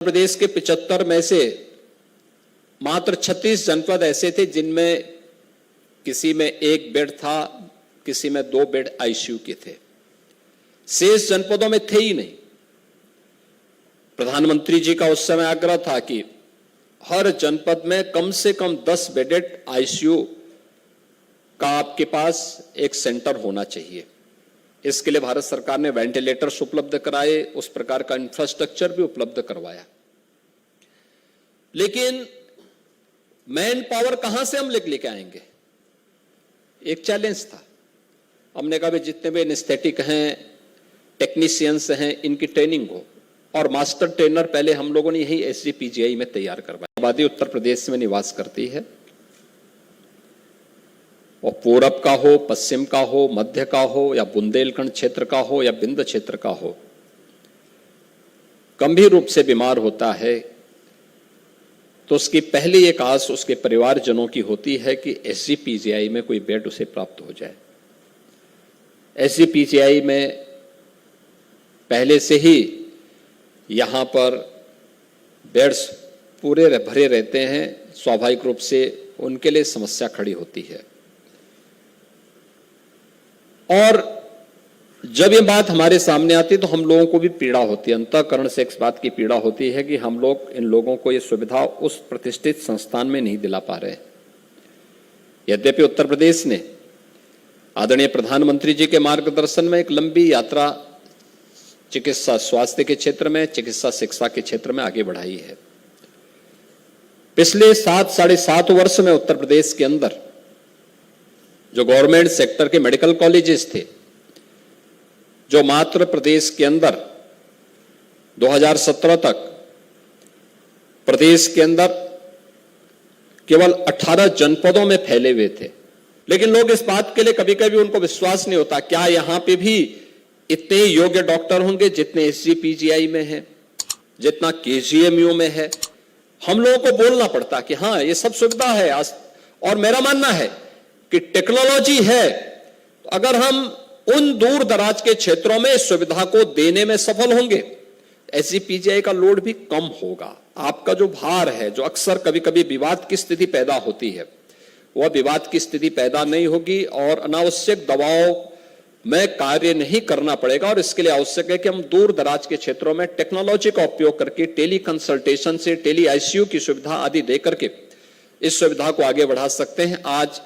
प्रदेश के 75 में से मात्र 36 जनपद ऐसे थे जिनमें किसी में 1 बेड था, किसी में 2 बेड आईसीयू के थे। शेष जनपदों में थे ही नहीं। प्रधानमंत्री जी का उस समय आग्रह था कि हर जनपद में कम से कम 10 बेडेड आईसीयू का आपके पास एक सेंटर होना चाहिए। इसके लिए भारत सरकार ने वेंटिलेटर्स उपलब्ध कराए, उस प्रकार का इंफ्रास्ट्रक्चर भी उपलब्ध करवाया। लेकिन मैन पावर कहां से हम लेके आएंगे? एक चैलेंज था। हमने कहा भाई जितने भी एनेस्थेटिक हैं, टेक्नीशियंस हैं, इनकी ट्रेनिंग हो, और मास्टर ट्रेनर पहले हम लोगों ने यही एसजीपीजीआई में तैयार करवाया। आबादी उत्तर प्रदेश में निवास करती है, और पूरब का हो, पश्चिम का हो, मध्य का हो, या बुंदेलखंड क्षेत्र का हो, या बिंद क्षेत्र का हो, गंभीर रूप से बीमार होता है तो उसकी पहली एक आस उसके परिवारजनों की होती है कि एसजीपीजीआई में कोई बेड उसे प्राप्त हो जाए। एसजीपीजीआई में पहले से ही यहां पर बेड्स पूरे भरे रहते हैं, स्वाभाविक रूप से उनके लिए समस्या खड़ी होती है। और जब ये बात हमारे सामने आती है तो हम लोगों को भी पीड़ा होती है, अंतःकरण से इस बात की पीड़ा होती है कि हम लोग इन लोगों को ये सुविधा उस प्रतिष्ठित संस्थान में नहीं दिला पा रहे। यद्यपि उत्तर प्रदेश ने आदरणीय प्रधानमंत्री जी के मार्गदर्शन में एक लंबी यात्रा चिकित्सा स्वास्थ्य के क्षेत्र में, चिकित्सा शिक्षा के क्षेत्र में आगे बढ़ाई है। पिछले 7-7.5 वर्ष में उत्तर प्रदेश के अंदर जो गवर्नमेंट सेक्टर के मेडिकल कॉलेजेस थे, जो मात्र प्रदेश के अंदर 2017 तक प्रदेश के अंदर केवल 18 जनपदों में फैले हुए थे। लेकिन लोग इस बात के लिए कभी कभी उनको विश्वास नहीं होता, क्या यहां पे भी इतने योग्य डॉक्टर होंगे जितने एसजीपीजीआई में है, जितना केजीएमयू में है। हम लोगों को बोलना पड़ता कि हाँ ये सब सुविधा है। और मेरा मानना है कि टेक्नोलॉजी है, तो अगर हम उन दूर दराज के क्षेत्रों में इस सुविधा को देने में सफल होंगे, एसजीपीजीआई का लोड भी कम होगा। आपका जो भार है, जो अक्सर कभी कभी विवाद की स्थिति पैदा होती है, वह विवाद की स्थिति पैदा नहीं होगी और अनावश्यक दबाव में कार्य नहीं करना पड़ेगा। और इसके लिए आवश्यक है कि हम दूर दराज के क्षेत्रों में टेक्नोलॉजी का उपयोग करके टेली कंसल्टेशन से टेली आईसीयू की सुविधा आदि दे करके इस सुविधा को आगे बढ़ा सकते हैं। आज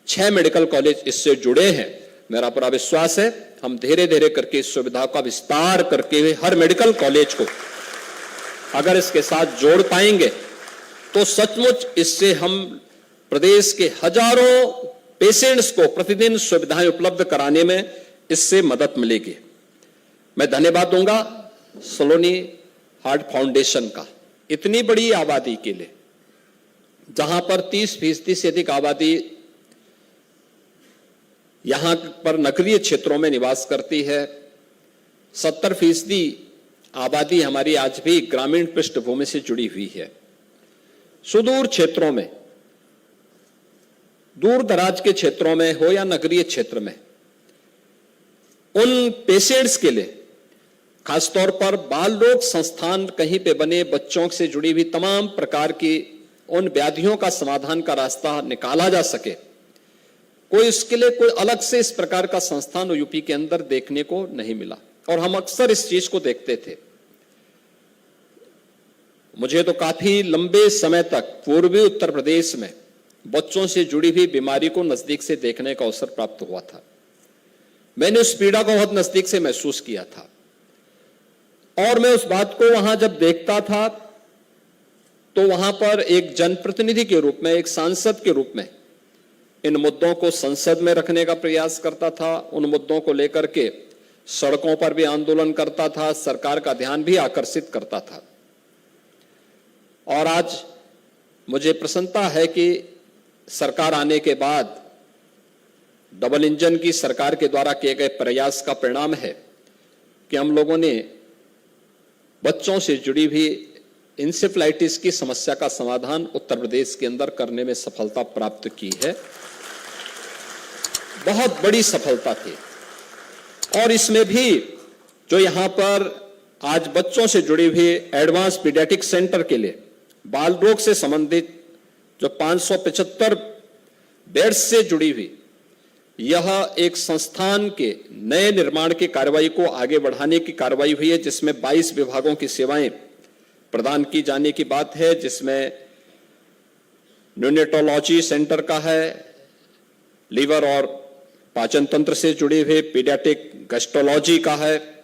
6 मेडिकल कॉलेज इससे जुड़े हैं। मेरा पूरा विश्वास है हम धीरे धीरे करके इस सुविधा का विस्तार करके हर मेडिकल कॉलेज को अगर इसके साथ जोड़ पाएंगे तो सचमुच इससे हम प्रदेश के हजारों पेशेंट्स को प्रतिदिन सुविधाएं उपलब्ध कराने में इससे मदद मिलेगी। मैं धन्यवाद दूंगा सलोनी हार्ट फाउंडेशन का, इतनी बड़ी आबादी के लिए, जहां पर 30% से अधिक आबादी यहां पर नगरीय क्षेत्रों में निवास करती है। 70% आबादी हमारी आज भी ग्रामीण पृष्ठभूमि से जुड़ी हुई है। सुदूर क्षेत्रों में, दूर दराज के क्षेत्रों में हो या नगरीय क्षेत्र में, उन पेशेंट्स के लिए खासतौर पर बाल रोग संस्थान कहीं पे बने, बच्चों से जुड़ी हुई तमाम प्रकार की उन व्याधियों का समाधान का रास्ता निकाला जा सके, कोई इसके लिए कोई अलग से इस प्रकार का संस्थान यूपी के अंदर देखने को नहीं मिला। और हम अक्सर इस चीज को देखते थे। मुझे तो काफी लंबे समय तक पूर्वी उत्तर प्रदेश में बच्चों से जुड़ी हुई बीमारी को नजदीक से देखने का अवसर प्राप्त हुआ था। मैंने उस पीड़ा को बहुत नजदीक से महसूस किया था, और मैं उस बात को वहां जब देखता था तो वहां पर एक जनप्रतिनिधि के रूप में, एक सांसद के रूप में इन मुद्दों को संसद में रखने का प्रयास करता था। उन मुद्दों को लेकर के सड़कों पर भी आंदोलन करता था, सरकार का ध्यान भी आकर्षित करता था। और आज मुझे प्रसन्नता है कि सरकार आने के बाद डबल इंजन की सरकार के द्वारा किए गए प्रयास का परिणाम है कि हम लोगों ने बच्चों से जुड़ी हुई इंसेफ्लाइटिस की समस्या का समाधान उत्तर प्रदेश के अंदर करने में सफलता प्राप्त की है। बहुत बड़ी सफलता थी। और इसमें भी जो यहां पर आज बच्चों से जुड़ी हुई एडवांस पीडियाट्रिक सेंटर के लिए बाल रोग से संबंधित जो 575 बेड्स से जुड़ी हुई यह एक संस्थान के नए निर्माण की कार्रवाई को आगे बढ़ाने की कार्रवाई हुई है, जिसमें 22 विभागों की सेवाएं प्रदान की जाने की बात है, जिसमें न्यूनेटोलॉजी सेंटर का है, लीवर और पाचन तंत्र से जुड़े हुए पीडियाट्रिक गैस्ट्रोलॉजी का है,